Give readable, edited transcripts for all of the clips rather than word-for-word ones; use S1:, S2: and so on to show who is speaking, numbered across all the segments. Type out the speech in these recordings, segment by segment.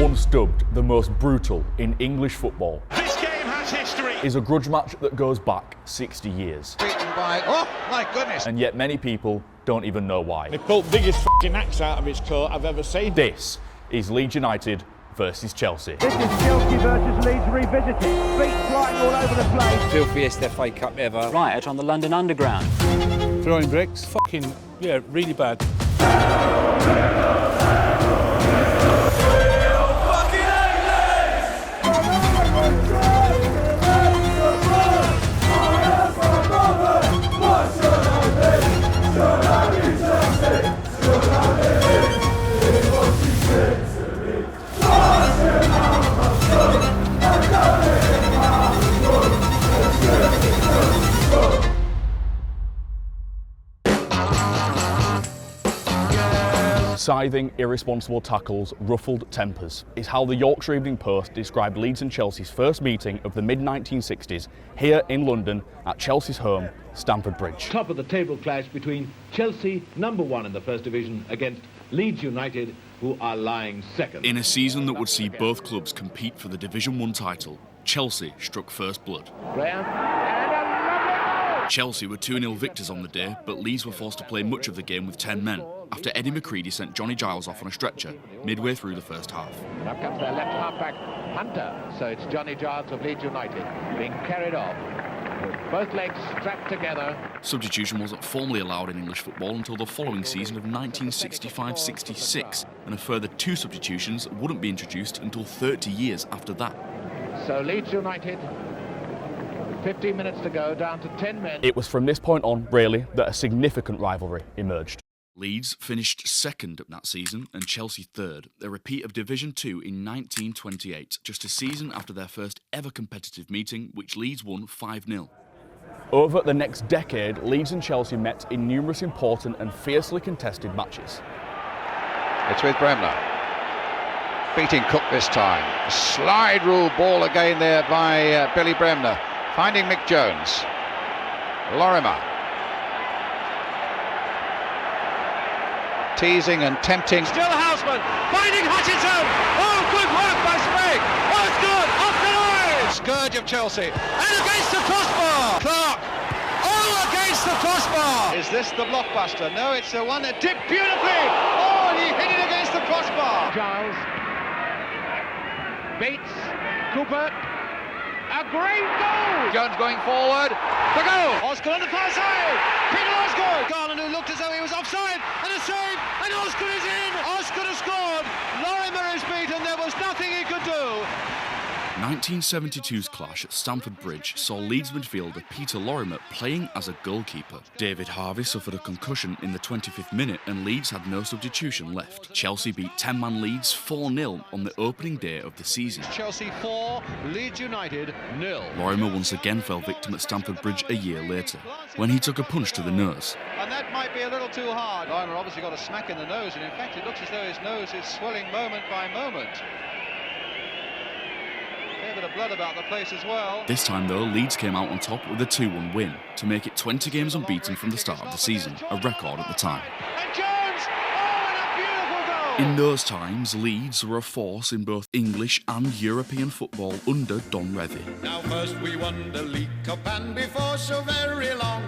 S1: once dubbed the most brutal in English football,
S2: This game has history.
S1: is a grudge match that goes back 60 years.
S3: Beaten by, oh my goodness.
S1: And yet many people don't even know why.
S2: They pulled the biggest f***ing axe out of its coat I've ever seen.
S1: This is Leeds United versus Chelsea.
S4: This is Chelsea versus Leeds revisited. Feet flying all over the place.
S5: Filthiest FA Cup ever.
S6: Riot on the London Underground.
S7: Throwing bricks, fucking, yeah, really bad.
S1: Scything, irresponsible tackles, ruffled tempers is how the Yorkshire Evening Post described Leeds and Chelsea's first meeting of the mid-1960s here in London at Chelsea's home, Stamford Bridge.
S8: Top of the table clash between Chelsea, number one in the First Division, against Leeds United, who are lying second.
S9: In a season that would see both clubs compete for the Division 1 title, Chelsea struck first blood. Chelsea were 2-0 victors on the day, but Leeds were forced to play much of the game with 10 men, after Eddie McCready sent Johnny Giles off on a stretcher midway through the first half.
S10: Up comes their left half-back, Hunter. So it's Johnny Giles of Leeds United being carried off, with both legs strapped together.
S9: Substitution wasn't formally allowed in English football until the following season of 1965-66, and a further 2 substitutions wouldn't be introduced until 30 years after that.
S10: So Leeds United, 15 minutes to go, down to 10 men.
S1: It was from this point on, really, that a significant rivalry emerged.
S9: Leeds finished second that season and Chelsea third, a repeat of Division 2 in 1928, just a season after their first ever competitive meeting, which Leeds won 5-0.
S1: Over the next decade, Leeds and Chelsea met in numerous important and fiercely contested matches.
S3: It's with Bremner. Beating Cook this time. Slide rule ball again there by Billy Bremner. Finding Mick Jones. Lorimer. Teasing and tempting.
S2: Still Houseman, finding Hutchinson. Oh, good work by Sprague. Oh, it's good, off the line.
S3: Scourge of Chelsea.
S2: And against the crossbar. Clark. Oh, against the crossbar.
S3: Is this the blockbuster? No, it's the one that dipped beautifully. Oh, and he hit it against the crossbar.
S10: Giles, Bates, Cooper, a great goal!
S3: Jones going forward. The goal. Oscar on the far side. Peter Oscar. Garland, who looked as though he was offside, and a save, and Oscar is in. Oscar has scored. Lorimer is beaten. There was nothing he could do.
S9: 1972's clash at Stamford Bridge saw Leeds midfielder Peter Lorimer playing as a goalkeeper. David Harvey suffered a concussion in the 25th minute and Leeds had no substitution left. Chelsea beat 10-man Leeds 4-0 on the opening day of the season.
S3: Chelsea 4, Leeds United 0.
S9: Lorimer once again fell victim at Stamford Bridge a year later, when he took a punch to the nose.
S3: And that might be a little too hard. Lorimer obviously got a smack in the nose, and in fact it looks as though his nose is swelling moment by moment. A bit of blood about the place as well.
S9: This time though, Leeds came out on top with a 2-1 win to make it 20 games unbeaten from the start of the season, a record at the time.
S3: And Jones! Oh, and a beautiful goal!
S9: In those times, Leeds were a force in both English and European football under Don Revie.
S11: Now first we won the League Cup and before so very long,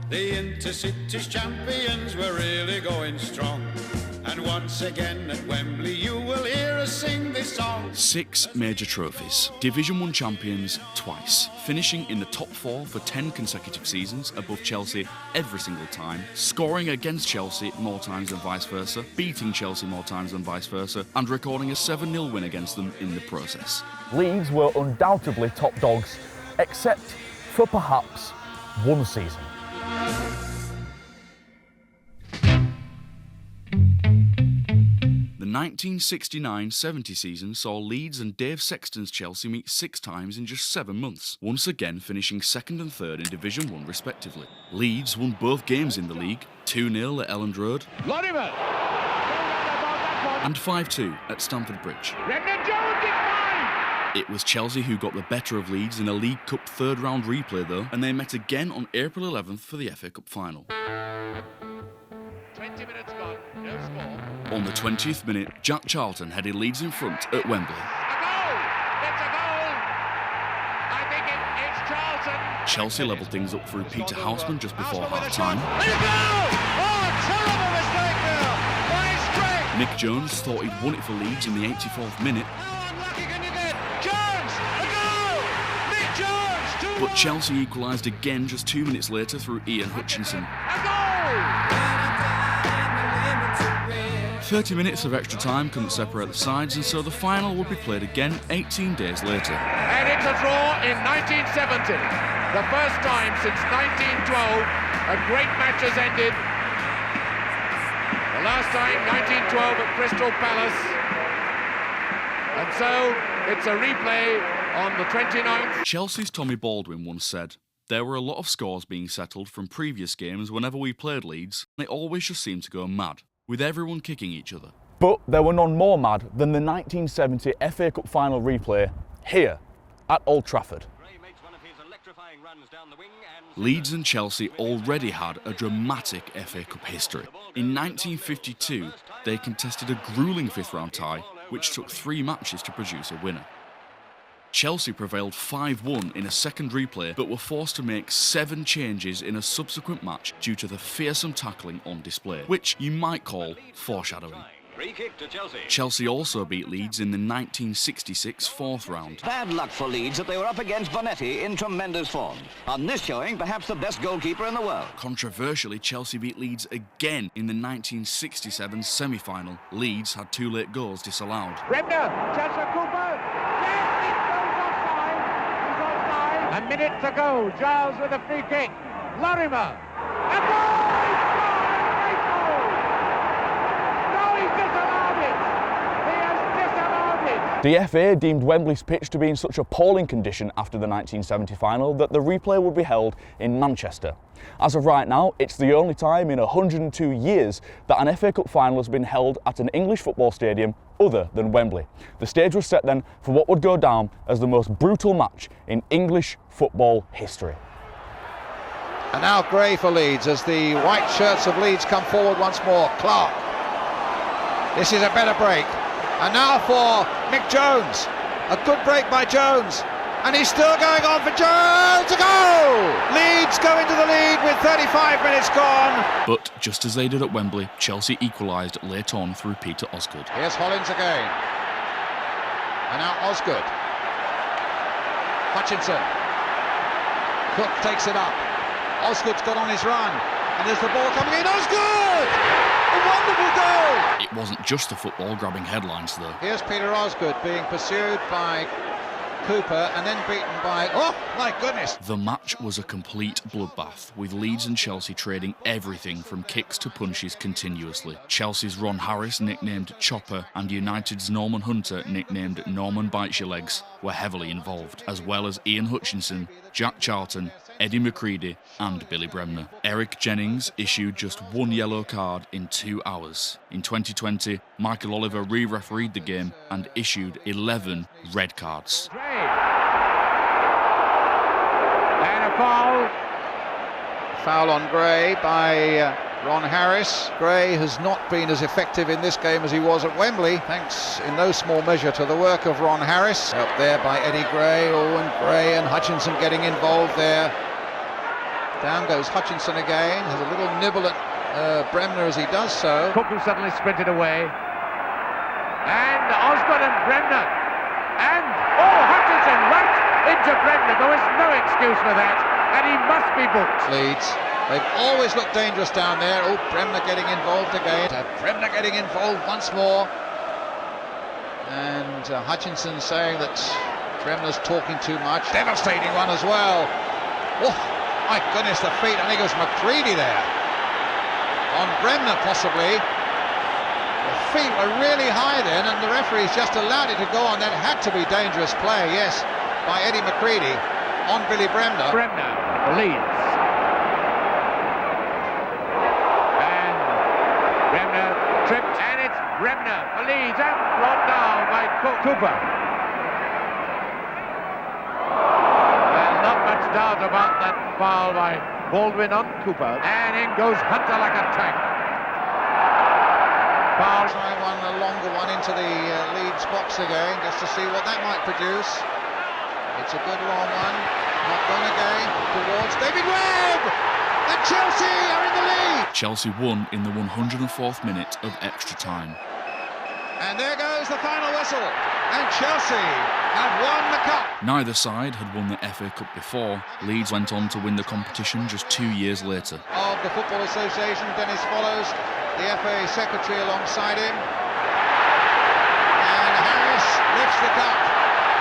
S11: the Intercity's champions were really going strong. And once again at Wembley you will hear us sing this song. 6 major trophies, Division 1 champions twice, finishing in the top 4 for 10 consecutive seasons above Chelsea every single time, scoring against Chelsea more times than vice versa, beating Chelsea more times than vice versa, and recording a 7-0 win against them in the process.
S1: Leeds were undoubtedly top dogs, except for perhaps one season.
S9: The 1969-70 season saw Leeds and Dave Sexton's Chelsea meet 6 times in just 7 months, once again finishing 2nd and 3rd in Division 1 respectively. Leeds won both games in the league, 2-0 at Elland Road
S10: Lorimer!
S9: and 5-2 at Stamford Bridge.
S10: Brendan Jones is fine!
S9: It was Chelsea who got the better of Leeds in a League Cup 3rd round replay though, and they met again on April 11th for the FA Cup final.
S10: 20 minutes gone, no score.
S9: On the 20th minute, Jack Charlton headed Leeds in front at Wembley.
S10: A goal! It's a goal! I think it's Charlton.
S9: Chelsea levelled things up through Peter Houseman just before half-time.
S3: And a goal! Oh, a terrible mistake there by Sprague.
S9: Nick Jones thought he'd won it for Leeds in the 84th minute,
S3: How unlucky can you get? Jones, a goal! Nick Jones, 2-1.
S9: but Chelsea equalised again just 2 minutes later through Ian Hutchinson.
S10: A goal!
S9: 30 minutes of extra time couldn't separate the sides, and so the final would be played again 18 days later.
S10: And it's a draw in 1970. The first time since 1912 a great match has ended. The last time, 1912 at Crystal Palace. And so it's a replay on the 29th.
S9: Chelsea's Tommy Baldwin once said, "There were a lot of scores being settled from previous games whenever we played Leeds. They always just seemed to go mad, with everyone kicking each other."
S1: But there were none more mad than the 1970 FA Cup final replay here at Old Trafford.
S9: Leeds and Chelsea already had a dramatic FA Cup history. In 1952, they contested a gruelling fifth-round tie, which took 3 matches to produce a winner. Chelsea prevailed 5-1 in a second replay, but were forced to make 7 changes in a subsequent match due to the fearsome tackling on display, which you might call foreshadowing.
S2: Free kick to Chelsea.
S9: Chelsea also beat Leeds in the 1966 fourth round.
S5: Bad luck for Leeds that they were up against Bonetti in tremendous form. On this showing, perhaps the best goalkeeper in the world.
S9: Controversially, Chelsea beat Leeds again in the 1967 semi-final. Leeds had 2 late goals disallowed.
S10: Bremner, chance for Cooper. Yes, it goes offside. He's offside. A minute to go. Giles with a free kick. Lorimer. A goal! He's scored a great goal! No, he's disallowed it. He has disallowed it.
S1: The FA deemed Wembley's pitch to be in such appalling condition after the 1970 final that the replay would be held in Manchester. As of right now, it's the only time in 102 years that an FA Cup final has been held at an English football stadium other than Wembley. The stage was set then for what would go down as the most brutal match in English football history.
S3: And now Gray for Leeds as the white shirts of Leeds come forward once more. Clark. This is a better break. And now for Mick Jones. A good break by Jones. And he's still going on for Jones. A goal! Leeds go into the lead with 35 minutes gone.
S9: But just as they did at Wembley, Chelsea equalised late on through Peter Osgood.
S3: Here's Hollins again. And now Osgood. Hutchinson. Cook takes it up. Osgood's got on his run. And there's the ball coming in. Osgood! A wonderful goal!
S9: It wasn't just the football grabbing headlines though.
S3: Here's Peter Osgood being pursued by Cooper and then beaten by... Oh, my goodness!
S9: The match was a complete bloodbath, with Leeds and Chelsea trading everything from kicks to punches continuously. Chelsea's Ron Harris, nicknamed Chopper, and United's Norman Hunter, nicknamed Norman Bites Your Legs, were heavily involved, as well as Ian Hutchinson, Jack Charlton, Eddie McCready and Billy Bremner. Eric Jennings issued just 1 yellow card in 2 hours. In 2020, Michael Oliver re-refereed the game and issued 11 red cards.
S10: And a foul.
S3: Foul on Gray by Ron Harris. Gray has not been as effective in this game as he was at Wembley, thanks in no small measure to the work of Ron Harris. Helped there by Eddie Gray. Owen Gray and Hutchinson getting involved there. Down goes Hutchinson again, has a little nibble at Bremner as he does so.
S10: Cook who suddenly sprinted away. And Osgood and Bremner. And, Hutchinson right into Bremner. There was no excuse for that. And he must be booked.
S3: Leeds. They've always looked dangerous down there. Oh, Bremner getting involved again. Bremner getting involved once more. And Hutchinson saying that Bremner's talking too much. Devastating one as well. Oh, my goodness, the feet. I think it was McCready there. On Bremner, possibly. The feet were really high then, and the referee's just allowed it to go on. That had to be dangerous play, yes, by Eddie McCready on Billy Bremner.
S10: Bremner, Leeds. And Bremner tripped, and it's Bremner for Leeds, and brought down by Cooper. And not much doubt about that foul by Baldwin on Cooper. And in goes Hunter like a tank.
S3: Try one, a longer one into the Leeds box again, just to see what that might produce. It's a good long one. Not gone again towards David Webb! And Chelsea are in the lead!
S9: Chelsea won in the 104th minute of extra time.
S3: And there goes the final whistle. And Chelsea have won the cup.
S9: Neither side had won the FA Cup before. Leeds went on to win the competition just 2 years later.
S3: Of the Football Association, Dennis follows, the FA Secretary alongside him. And Harris lifts the cup.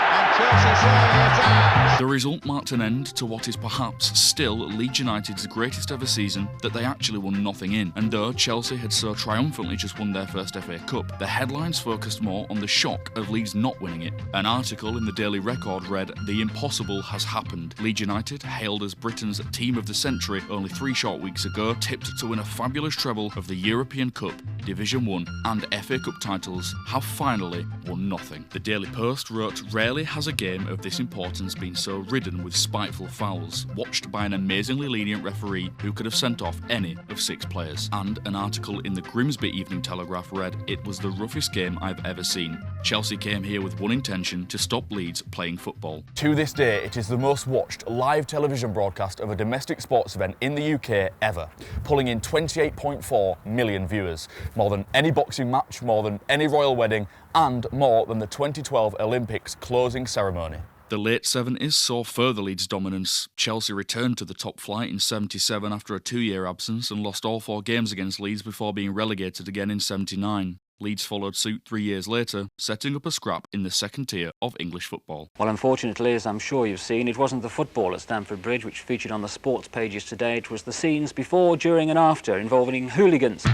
S3: And Chelsea say it's ours.
S9: The result marked an end to what is perhaps still Leeds United's greatest ever season that they actually won nothing in. And though Chelsea had so triumphantly just won their first FA Cup, the headlines focused more on the shock of Leeds not winning it. An article in the Daily Record read, "The impossible has happened. Leeds United, hailed as Britain's team of the century only 3 short weeks ago, tipped to win a fabulous treble of the European Cup, Division 1 and FA Cup titles, have finally won nothing." The Daily Post wrote, "Rarely has a game of this importance been so ridden with spiteful fouls, watched by an amazingly lenient referee who could have sent off any of 6 players." And an article in the Grimsby Evening Telegraph read, "It was the roughest game I've ever seen. Chelsea came here with one intention, to stop Leeds playing football."
S1: To this day, it is the most watched live television broadcast of a domestic sports event in the UK ever, pulling in 28.4 million viewers, more than any boxing match, more than any royal wedding, and more than the 2012 Olympics closing ceremony.
S9: The late 70s saw further Leeds dominance. Chelsea returned to the top flight in 77 after a 2-year absence and lost all 4 games against Leeds before being relegated again in 79. Leeds followed suit 3 years later, setting up a scrap in the second tier of English football.
S6: Well, unfortunately, as I'm sure you've seen, it wasn't the football at Stamford Bridge which featured on the sports pages today. It was the scenes before, during and after involving hooligans.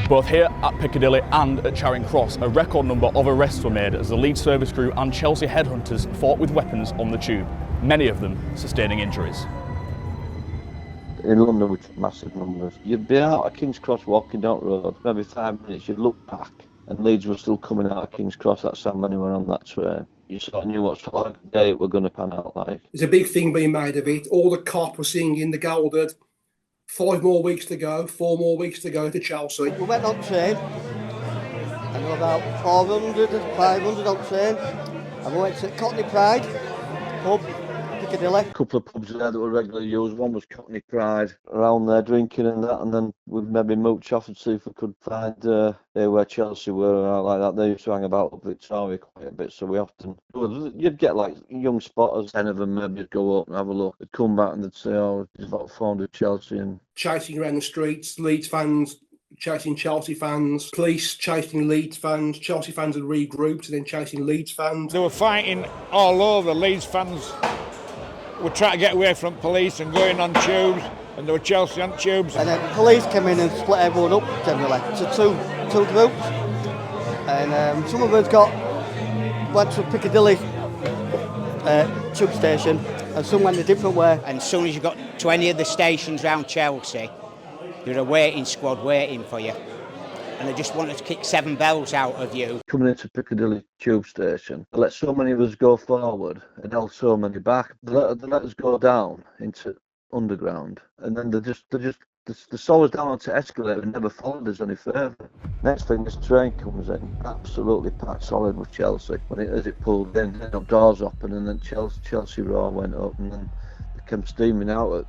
S1: Both here at Piccadilly and at Charing Cross, a record number of arrests were made as the Leeds service crew and Chelsea headhunters fought with weapons on the tube, many of them sustaining injuries.
S12: In London, we took massive numbers. You'd be out at King's Cross walking down the road, maybe 5 minutes, you'd look back, and Leeds were still coming out of King's Cross. That's how many were on that train. You sort of knew what sort of day it were going to pan out like.
S13: There's a big thing being made of it. All the cop were singing the Golded. 5 more weeks to go, 4 more weeks to go to Chelsea.
S14: We went on train, and there were about 400 and 500 on train, and we went to Cockney Pride pub, Piccadilly.
S12: A couple of pubs there that were regularly used. One was Cockney Pride, around there drinking and that, and then we'd maybe mooch off and see if we could find where Chelsea were and out like that. They used to hang about up Victoria quite a bit, so we often, you'd get like young spotters, 10 of them maybe would go up and have a look. They'd come back and they'd say, "Oh, there's about 400 Chelsea." And
S13: chasing around the streets, Leeds fans chasing Chelsea fans, police chasing Leeds fans, Chelsea fans had regrouped and then chasing Leeds fans.
S10: They were fighting all over. Leeds fans were trying to get away from police and going on tubes, and there were Chelsea on tubes.
S14: And then the police came in and split everyone up generally to two groups, and some of us went to Piccadilly tube station, and some went a different way.
S15: And as soon as you got to any of the stations around Chelsea, there was a waiting squad waiting for you, and they just wanted to kick 7 bells out of you.
S12: Coming into Piccadilly tube station, they let so many of us go forward and held so many back. They let us go down into underground, and then they saw us down onto escalator and never followed us any further. Next thing, this train comes in, absolutely packed solid with Chelsea. As it pulled in, the doors open, and then Chelsea Roar went up, and then they came steaming out at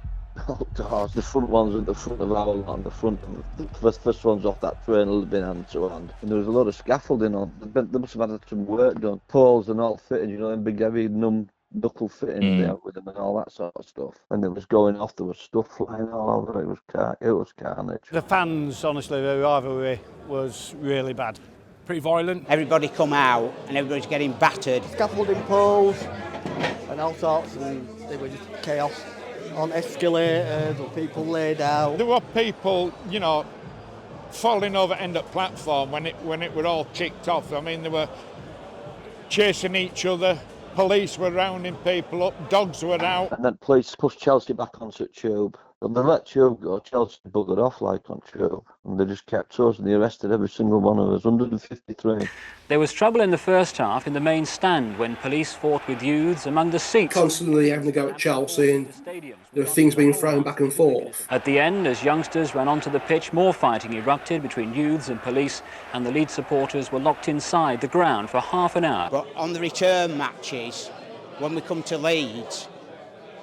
S12: all doors. The front ones at the front of our lot, the first ones off that train had been hand to hand, and there was a lot of scaffolding on. They must have had some work done, poles and all fitted, and big heavy knuckle fitting there with them and all that sort of stuff. And it was going off, there was stuff flying all over. It was carnage.
S16: The fans, honestly, the rivalry was really bad.
S10: Pretty violent.
S15: Everybody come out and everybody's getting battered.
S14: Scaffolding poles and all sorts, and it was just chaos. On escalators, or people laid out.
S10: There were people, falling over end up platform when it were all kicked off. I mean, they were chasing each other. Police were rounding people up. Dogs were out.
S12: And then police pushed Chelsea back onto the tube. But they let Tube go. Chelsea buggered off like on Tube, and they just kept us, and they arrested every single one of us, 153.
S6: There was trouble in the first half in the main stand when police fought with youths among the seats.
S13: Constantly having to go at Chelsea, and there were things being thrown back and forth.
S6: At the end, as youngsters ran onto the pitch, more fighting erupted between youths and police, and the Leeds supporters were locked inside the ground for half an hour.
S15: But on the return matches, when we come to Leeds,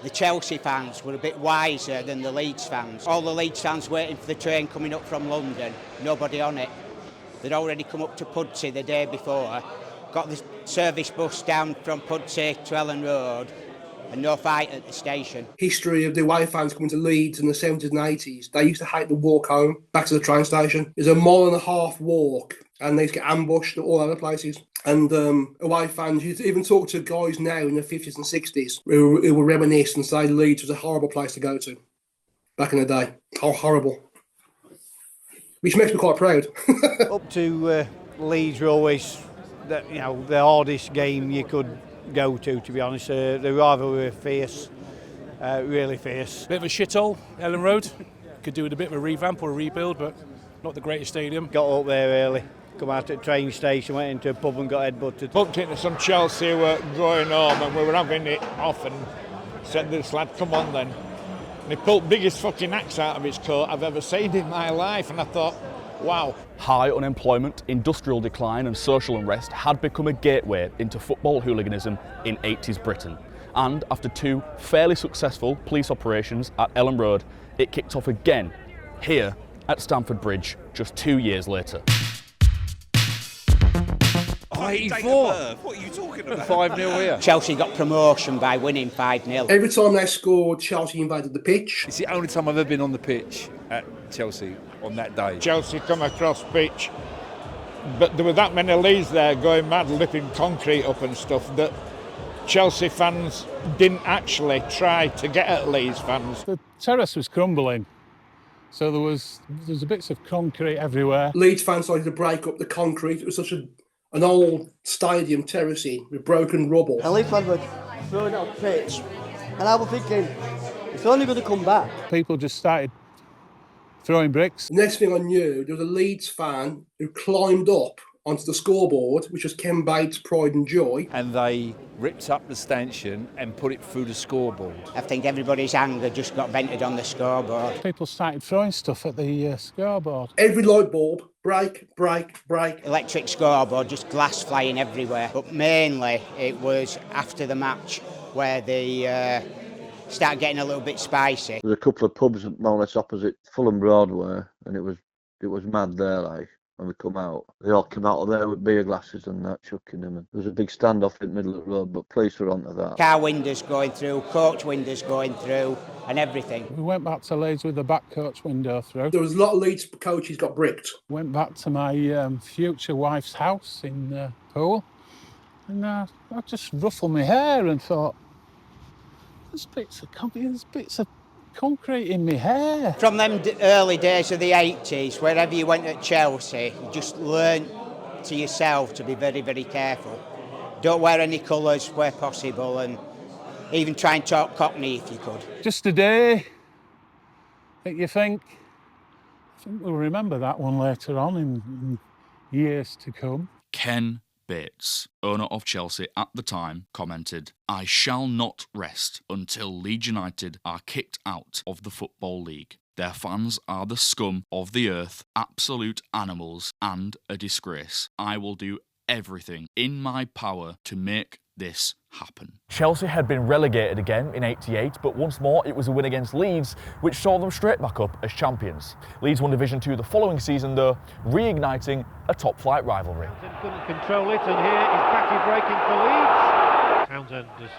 S15: the Chelsea fans were a bit wiser than the Leeds fans. All the Leeds fans waiting for the train coming up from London, nobody on it. They'd already come up to Pudsey the day before, got the service bus down from Pudsey to Ellen Road, and no fight at the station.
S13: History of the away fans coming to Leeds in the 70s and 80s, they used to hate the walk home, back to the train station. It's a 1.5 mile walk, and they used to get ambushed at all other places. And away fans, you even talk to guys now in the 50s and 60s who will reminisce and say Leeds was a horrible place to go to back in the day. Oh, horrible. Which makes me quite proud.
S16: Up to Leeds were always the hardest game you could go to be honest. The rivalry were fierce, really fierce.
S7: Bit of a shithole, Ellen Road. Could do with a bit of a revamp or a rebuild, but not the greatest stadium.
S16: Got up there early. Come out at the train station, went into a pub and got headbutted.
S17: Bumped into some Chelsea who were going home and we were having it off and said to this lad, come on then. And he pulled the biggest fucking axe out of his coat I've ever seen in my life, and I thought, wow.
S1: High unemployment, industrial decline and social unrest had become a gateway into football hooliganism in 80s Britain. And after 2 fairly successful police operations at Ellen Road, it kicked off again here at Stamford Bridge just 2 years later.
S18: 84. What are you talking about?
S17: 5-0 here.
S15: Chelsea got promotion by winning 5-0.
S13: Every time they scored, Chelsea invaded the pitch.
S18: It's the only time I've ever been on the pitch at Chelsea on that day.
S17: Chelsea come across pitch, but there were that many Leeds there going mad, lifting concrete up and stuff, that Chelsea fans didn't actually try to get at Leeds fans.
S7: The terrace was crumbling, so there was bits of concrete everywhere.
S13: Leeds fans started to break up the concrete. It was such an old stadium terracing with broken rubble.
S14: And Leeds fans were throwing it off the pitch, and I was thinking, it's only going to come back.
S7: People just started throwing bricks.
S13: The next thing I knew, there was a Leeds fan who climbed up onto the scoreboard, which was Ken Bates' pride and joy.
S18: And they ripped up the stanchion and put it through the scoreboard.
S15: I think everybody's anger just got vented on the scoreboard.
S7: People started throwing stuff at the scoreboard.
S13: Every light bulb, break.
S15: Electric scoreboard, just glass flying everywhere. But mainly it was after the match where they started getting a little bit spicy.
S12: There's a couple of pubs more or less opposite Fulham Broadway, and it was mad there, like. When we come out, they all came out of there with beer glasses and that, chucking them. And there was a big standoff in the middle of the road, but police were onto that.
S15: Car windows going through, coach windows going through, and everything.
S7: We went back to Leeds with the back coach window through.
S13: There was a lot of Leeds coaches got bricked.
S7: Went back to my future wife's house in Poole, and I just ruffled my hair and thought, there's bits of concrete in my hair.
S15: From them early days of the 80s, wherever you went at Chelsea, you just learned to yourself to be very, very careful. Don't wear any colours where possible, and even try and talk Cockney if you could.
S7: Just a day that you think we'll remember that one later on in years to come.
S9: Ken Bates, owner of Chelsea at the time, commented, "I shall not rest until Leeds United are kicked out of the Football League. Their fans are the scum of the earth, absolute animals, and a disgrace. I will do everything in my power to make this happen."
S1: Chelsea had been relegated again in '88, but once more it was a win against Leeds, which saw them straight back up as champions. Leeds won Division 2 the following season, though, reigniting a top-flight rivalry.
S2: Couldn't control it, and here is Batty breaking for Leeds. Townsend has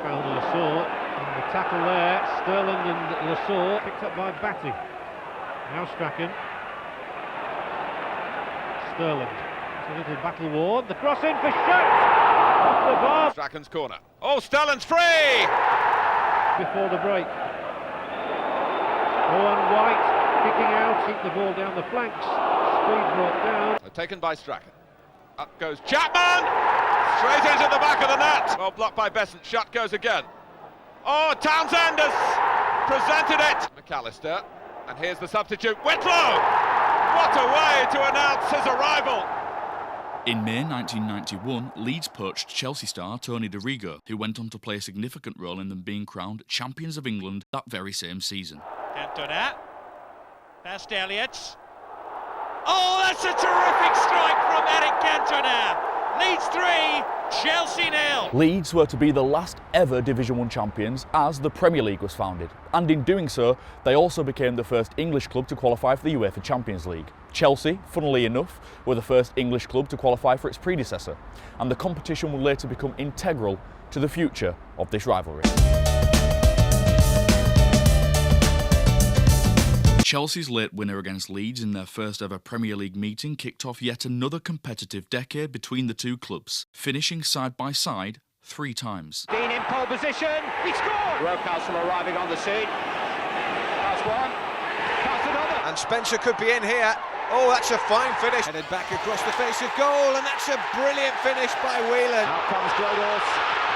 S2: found Lassalle, and the tackle there, Sterling and Lassalle, picked up by Batty. Now Strachan. Sterling. It's a little battle ward. The cross in for Schultz. Off the bar.
S3: Strachan's corner. Oh, Sterling's free!
S2: Before the break. Owen White kicking out, keep the ball down the flanks. Speed brought down.
S3: Taken by Strachan. Up goes Chapman! Straight into the back of the net. Well, blocked by Besant. Shot goes again. Oh, Townsend has
S10: presented it. McAllister, and here's the substitute, Whitlow. What a way to announce his arrival.
S9: In May 1991, Leeds poached Chelsea star Tony DeRigo, who went on to play a significant role in them being crowned champions of England that very same season.
S19: Cantona, past Elliott. Oh, that's a terrific strike from Eric Cantona. Leeds 3, Chelsea 0.
S1: Leeds were to be the last ever Division 1 champions as the Premier League was founded, and in doing so, they also became the first English club to qualify for the UEFA Champions League. Chelsea, funnily enough, were the first English club to qualify for its predecessor, and the competition would later become integral to the future of this rivalry.
S9: Chelsea's late winner against Leeds in their first ever Premier League meeting kicked off yet another competitive decade between the two clubs, finishing side by side 3 times.
S10: Dean in pole position, he scored! Rocastle arriving on the scene. That's one, that's another. And Spencer could be in here. Oh, that's a fine finish. Headed back across the face of goal, and that's a brilliant finish by Whelan. Out comes Grodos.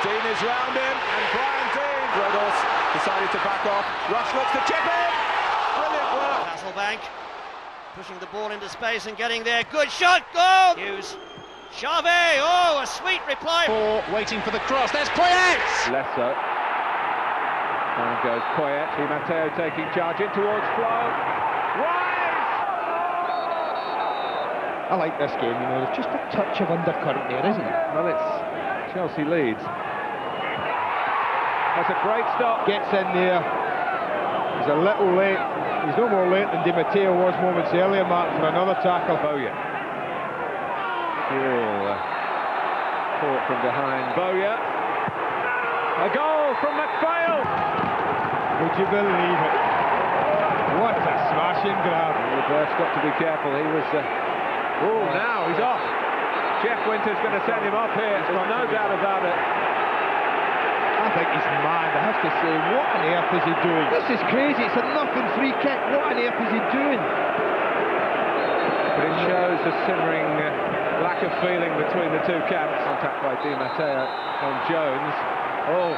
S10: Dean is round him, and Brian Dean. Grodos decided to back off. Rush looks to chip in. Brilliant work.
S19: Hasselbank pushing the ball into space and getting there. Good shot, goal! Hughes. Charvet, oh, a sweet reply.
S10: Waiting for the cross, there's Poyet! Lesso. Down goes Poyet. Di Matteo taking charge in towards Flo. I like this game, you know, there's just a touch of undercurrent there, isn't it? Well, it's Chelsea Leeds. That's a great stop. Gets in there. He's a little late. He's no more late than Di Matteo was moments earlier, Martin, for another tackle. Bowyer. Caught from behind. Bowyer. A goal from McPhail. Would you believe it? What a smashing grab. Robert's got to be careful. He was... Oh, now he's off. Jeff Winter's going to send him off here. There's no doubt about it. I think he's mad. I have to say, what on earth is he doing? This is crazy. It's a nothing free kick. What on earth is he doing? But it shows a simmering lack of feeling between the two camps. Contact by Di Matteo on Jones. Oh,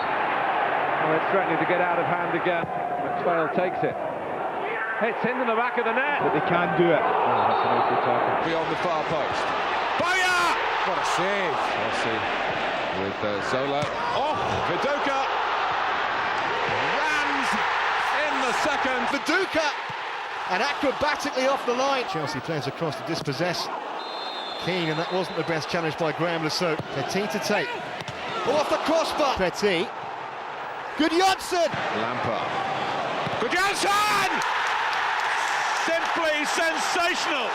S10: it's threatening to get out of hand again. McPhail takes it. Hits into the back of the net. But they can do it. Oh, that's an awful tackle. Beyond the far post. Bowyer! What a save. Chelsea with Zola. Oh, Viduka. Rams in the second. Viduka! And acrobatically off the line. Chelsea players across to dispossess Keane, and that wasn't the best challenge by Graham Lassault. Petit to take. Oh, off the crossbar. Petit. Good Janssen! Lampard. Good Janssen! Simply sensational!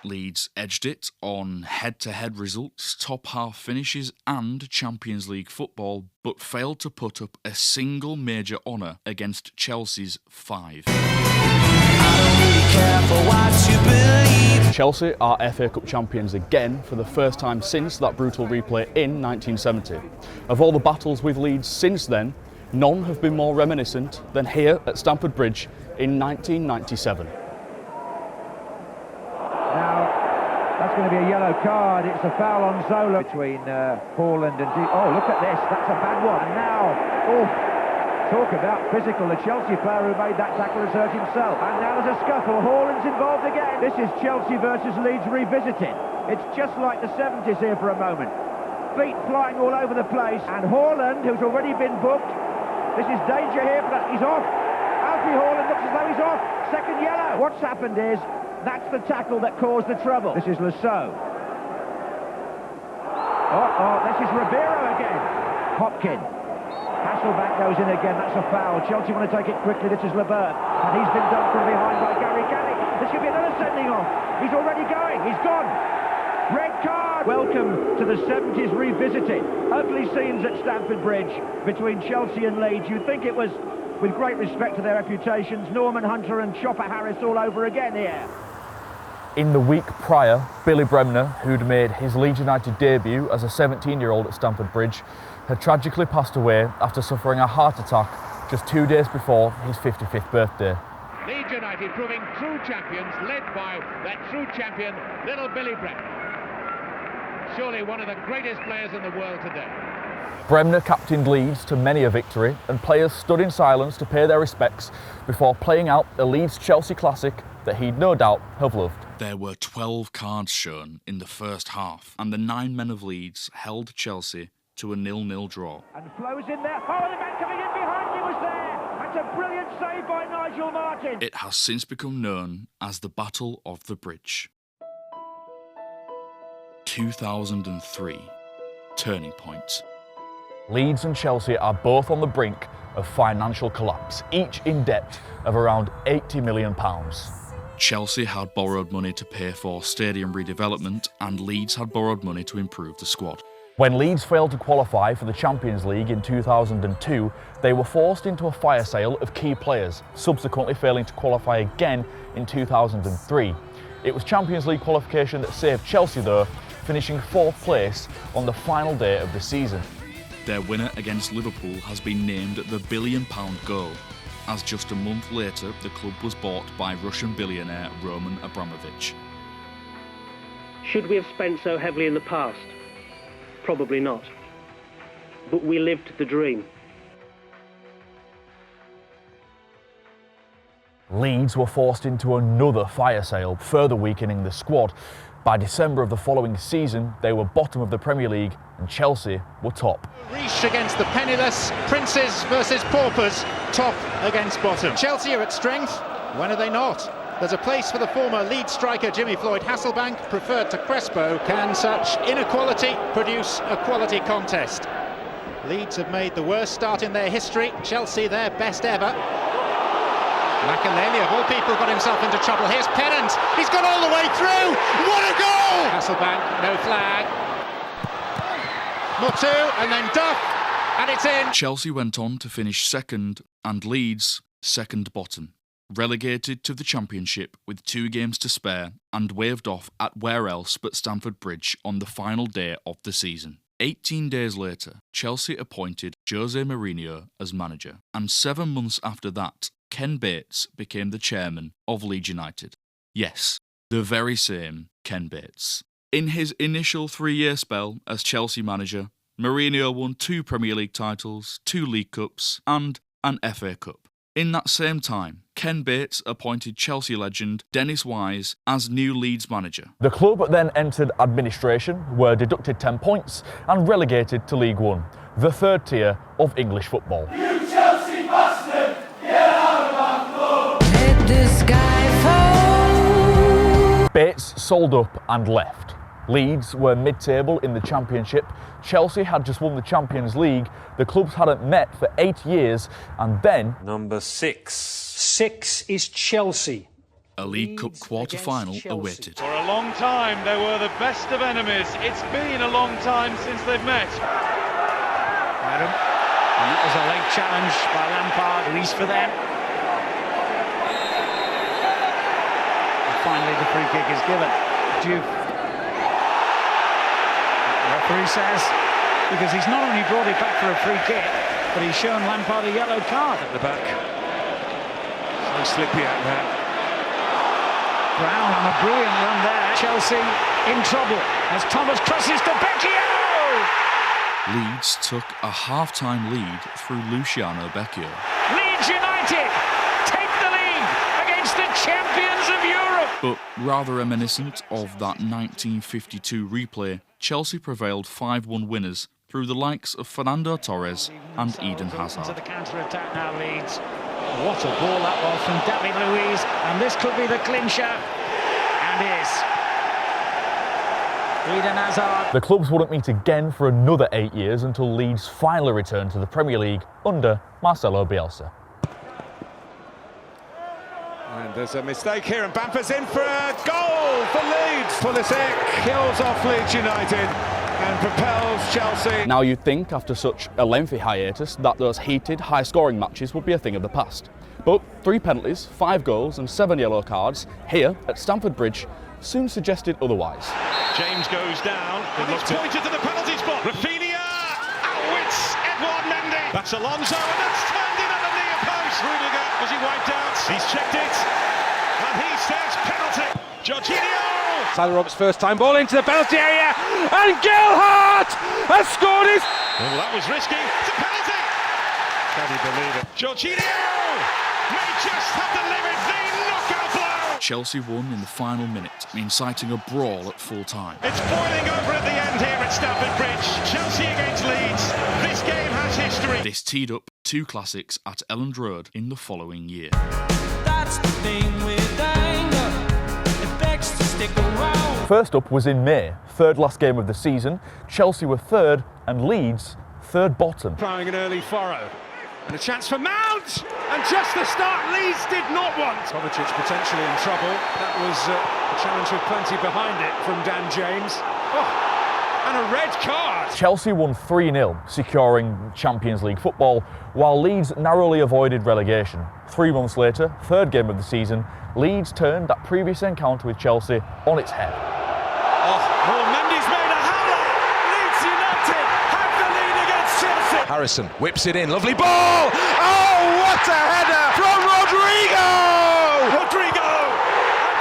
S9: Leeds edged it on head-to-head results, top half finishes and Champions League football, but failed to put up a single major honour against Chelsea's 5.
S1: Chelsea are FA Cup champions again for the first time since that brutal replay in 1970. Of all the battles with Leeds since then, none have been more reminiscent than here at Stamford Bridge in 1997.
S4: Now, that's going to be a yellow card. It's a foul on Zola between Haaland and... Oh, look at this. That's a bad one. And now, talk about physical. The Chelsea player who made that tackle has hurt himself. And now there's a scuffle. Haaland's involved again. This is Chelsea versus Leeds revisited. It's just like the 70s here for a moment. Feet flying all over the place. And Haaland, who's already been booked, this is danger here, but he's off. Alfie Haaland looks as though he's off. Second yellow. What's happened is, that's the tackle that caused the trouble. This is Lassault. This is Ribeiro again. Hopkin. Hasselbank goes in again. That's a foul. Chelsea want to take it quickly. This is Levert. And he's been done from behind by Gary Gannick. This should be another sending off. He's already going. He's gone. Red card. Welcome to the 70s revisited. Ugly scenes at Stamford Bridge between Chelsea and Leeds. You'd think it was, with great respect to their reputations, Norman Hunter and Chopper Harris all over again here.
S1: In the week prior, Billy Bremner, who'd made his Leeds United debut as a 17-year-old at Stamford Bridge, had tragically passed away after suffering a heart attack just 2 days before his 55th birthday.
S10: Leeds United proving true champions, led by that true champion, little Billy Bremner. Surely one of the greatest players in the world today.
S1: Bremner captained Leeds to many a victory, and players stood in silence to pay their respects before playing out a Leeds-Chelsea classic that he'd no doubt have loved.
S9: There were 12 cards shown in the first half, and the 9 men of Leeds held Chelsea to a 0-0 draw.
S4: And flows in there. Oh, the man coming in behind me was there. That's a brilliant save by Nigel Martin.
S9: It has since become known as the Battle of the Bridge. 2003. Turning point.
S1: Leeds and Chelsea are both on the brink of financial collapse, each in debt of around £80 million.
S9: Chelsea had borrowed money to pay for stadium redevelopment, and Leeds had borrowed money to improve the squad.
S1: When Leeds failed to qualify for the Champions League in 2002, they were forced into a fire sale of key players, subsequently failing to qualify again in 2003. It was Champions League qualification that saved Chelsea though, finishing 4th place on the final day of the season.
S9: Their winner against Liverpool has been named the £1 billion goal, as just a month later the club was bought by Russian billionaire Roman Abramovich.
S20: Should we have spent so heavily in the past? Probably not. But we lived the dream.
S1: Leeds were forced into another fire sale, further weakening the squad. By December of the following season, they were bottom of the Premier League and Chelsea were top.
S21: Reach against the penniless, princes versus paupers, top against bottom. Chelsea are at strength, when are they not? There's a place for the former Leeds striker Jimmy Floyd Hasselbank, preferred to Crespo. Can such inequality produce a quality contest? Leeds have made the worst start in their history, Chelsea their best ever. Makaleli, of all people, got himself into trouble. Here's Pennant. He's gone all the way through. What a goal! Hasselbank, no flag. Mutu, and then Duff, and it's in.
S9: Chelsea went on to finish second, and Leeds second bottom, relegated to the Championship with 2 games to spare and waved off at where else but Stamford Bridge on the final day of the season. 18 days later, Chelsea appointed Jose Mourinho as manager, and 7 months after that, Ken Bates became the chairman of Leeds United. Yes, the very same Ken Bates. In his initial 3-year spell as Chelsea manager, Mourinho won 2 Premier League titles, 2 League Cups and an FA Cup. In that same time, Ken Bates appointed Chelsea legend Dennis Wise as new Leeds manager.
S1: The club then entered administration, were deducted 10 points and relegated to League One, the 3rd tier of English football.
S10: You Chelsea bastard! Get out of our club!
S22: Let the sky fall!
S1: Bates sold up and left. Leeds were mid-table in the Championship, Chelsea had just won the Champions League, the clubs hadn't met for 8 years, and then...
S23: Number 6. 6 is Chelsea.
S9: A League Cup quarter-final awaited.
S24: For a long time they were the best of enemies. It's been a long time since they've met.
S25: Adam, and that was a late challenge by Lampard, at least for them. And finally the free kick is given. Juve. Referee says, because he's not only brought it back for a free kick, but he's shown Lampard a yellow card at the back.
S23: So slippy out there.
S25: Brown on a brilliant run there. Chelsea in trouble as Thomas crosses to Becchio.
S9: Leeds took a half-time lead through Luciano Becchio.
S25: Leeds United take the lead against the champions of Europe.
S9: But rather reminiscent of that 1952 replay, Chelsea prevailed 5-1 winners through the likes of Fernando Torres and Eden Hazard.
S25: To the counter-attack now, Leeds. What a ball that was from David Luiz, and this could be the clincher, and is. Eden Hazard.
S1: The clubs wouldn't meet again for another 8 years until Leeds finally returned to the Premier League under Marcelo Bielsa.
S23: And there's a mistake here, and Bamford's in for a goal for Leeds. Pulisic kills off Leeds United and propels Chelsea.
S1: Now you'd think after such a lengthy hiatus that those heated, high-scoring matches would be a thing of the past. But 3 penalties, 5 goals and 7 yellow cards here at Stamford Bridge soon suggested otherwise.
S24: James goes down, and it's pointed to the penalty spot. Rafinha outwits Edouard Mendy. That's Alonso, and that's turned in at the near post. Rudiger, was he wiped out? He's checked it, and he says penalty. Jorginho!
S23: Tyler Roberts' first time ball into the penalty area, and Gelhardt has scored his
S24: Oh, that was risky. It's a penalty. Can you believe it? Jorginho may just have delivered the knockout blow.
S9: Chelsea won in the final minute, inciting a brawl at full time.
S24: It's boiling over at the end here at Stamford Bridge. Chelsea against Leeds. This game has history.
S9: This teed up two classics at Elland Road in the following year.
S22: That's the thing with anger, it begs to stick around.
S1: First up was in May, third last game of the season. Chelsea were third and Leeds third bottom.
S24: Ploughing an early furrow. And a chance for Mount! And just the start Leeds did not want. Kovacic potentially in trouble. That was a challenge with plenty behind it from Dan James. Oh, and a red card.
S1: Chelsea won 3-0, securing Champions League football, while Leeds narrowly avoided relegation. 3 months later, third game of the season, Leeds turned that previous encounter with Chelsea on its head.
S24: Oh, Mendy's made a howler! Leeds United have the lead against Chelsea!
S23: Harrison whips it in, lovely ball! Oh, what a header from Rodrigo!
S24: Rodrigo!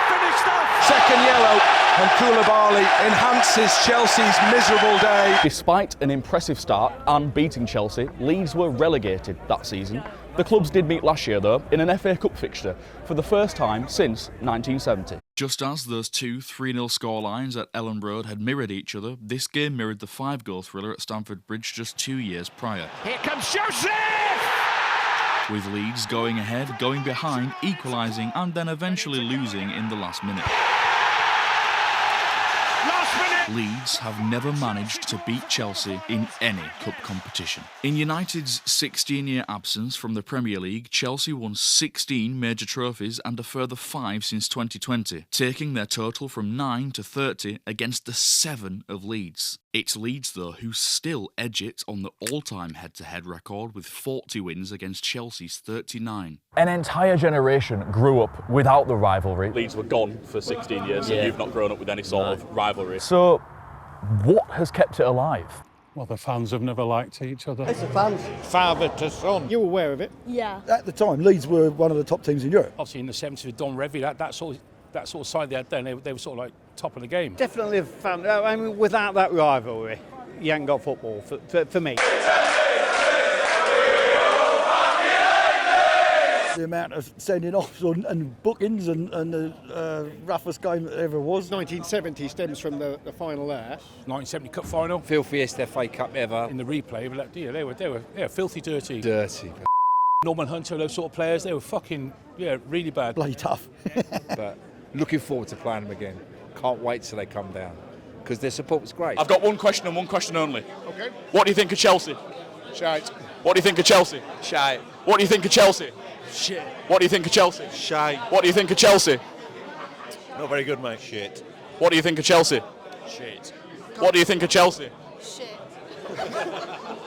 S24: Unfinished off!
S23: Second yellow, and Koulibaly enhances Chelsea's miserable day.
S1: Despite an impressive start and beating Chelsea, Leeds were relegated that season. The clubs did meet last year though, in an FA Cup fixture, for the first time since 1970.
S9: Just as those two 3-0 scorelines at Elland Road had mirrored each other, this game mirrored the 5-goal thriller at Stamford Bridge just 2 years prior.
S24: Here comes Joseph!
S9: With Leeds going ahead, going behind, equalising and then eventually losing in the last minute. Leeds have never managed to beat Chelsea in any cup competition. In United's 16-year absence from the Premier League, Chelsea won 16 major trophies and a further 5 since 2020, taking their total from 9 to 30 against the 7 of Leeds. It's Leeds, though, who still edge it on the all-time head-to-head record with 40 wins against Chelsea's 39.
S1: An entire generation grew up without the rivalry.
S5: Leeds were gone for 16 years, so you've not grown up with any sort of rivalry.
S1: So, what has kept it alive?
S7: Well, the fans have never liked each other.
S14: It's the fans.
S7: Father to son.
S6: You were aware of it?
S8: Yeah.
S6: At the time, Leeds were one of the top teams in Europe.
S11: Obviously, in the 70s with Don Revie, that sort of side they had then, they were sort of like top of the game.
S6: Definitely a fan. I mean, without that rivalry, you ain't got football for me. The amount of sending offs and bookings and the roughest game that ever was. 1970 stems from the final there.
S11: 1970 Cup final.
S18: Filthiest FA Cup ever.
S11: In the replay, but yeah, they were filthy dirty.
S18: Dirty.
S11: Norman Hunter, those sort of players, they were fucking, really bad.
S6: Bloody tough.
S18: But looking forward to playing them again. Can't wait till they come down, because their support's great.
S5: I've got one question and one question only.
S6: Okay.
S5: What do you think of Chelsea?
S6: Shite.
S5: What do you think of Chelsea?
S6: Shite.
S5: What do you think of Chelsea?
S6: Shit.
S5: What do you think of Chelsea?
S6: Shite.
S5: What do you think of Chelsea?
S6: Not very good, mate. Shit.
S5: What do you think of Chelsea?
S6: Shit.
S5: What do you think of Chelsea?
S8: Shit.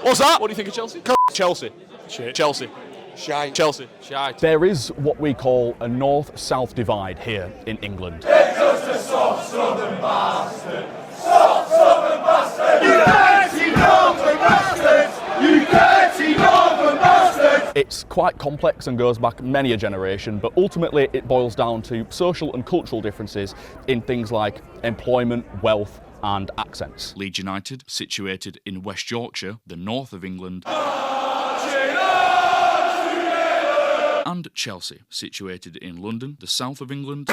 S5: What's that? What do you think of Chelsea? Chelsea.
S11: Shit.
S5: Chelsea.
S6: Shite.
S5: Chelsea. Shite.
S1: There is what we call a north-south divide here in England.
S22: It's just a soft southern bastard. Soft southern bastard. You dirty northern bastards. You dirty northern bastards.
S1: It's quite complex and goes back many a generation, but ultimately it boils down to social and cultural differences in things like employment, wealth and accents.
S9: Leeds United, situated in West Yorkshire, the north of England, and Chelsea, situated in London, the south of England,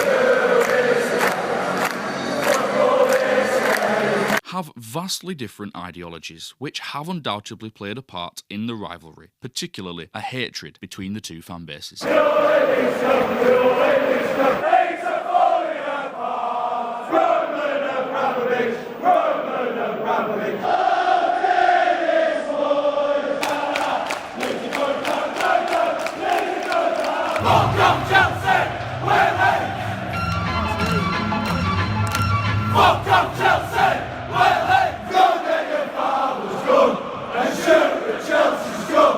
S9: have vastly different ideologies, which have undoubtedly played a part in the rivalry, particularly a hatred between the two fan bases.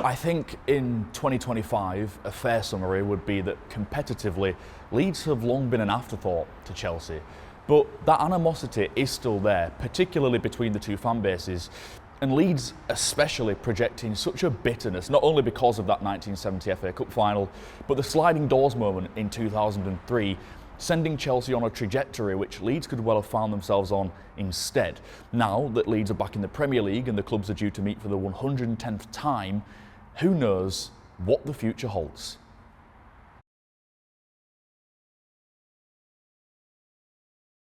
S1: I think in 2025, a fair summary would be that competitively, Leeds have long been an afterthought to Chelsea. But that animosity is still there, particularly between the two fan bases. And Leeds especially projecting such a bitterness, not only because of that 1970 FA Cup final, but the sliding doors moment in 2003, sending Chelsea on a trajectory which Leeds could well have found themselves on instead. Now that Leeds are back in the Premier League and the clubs are due to meet for the 110th time, who knows what the future holds.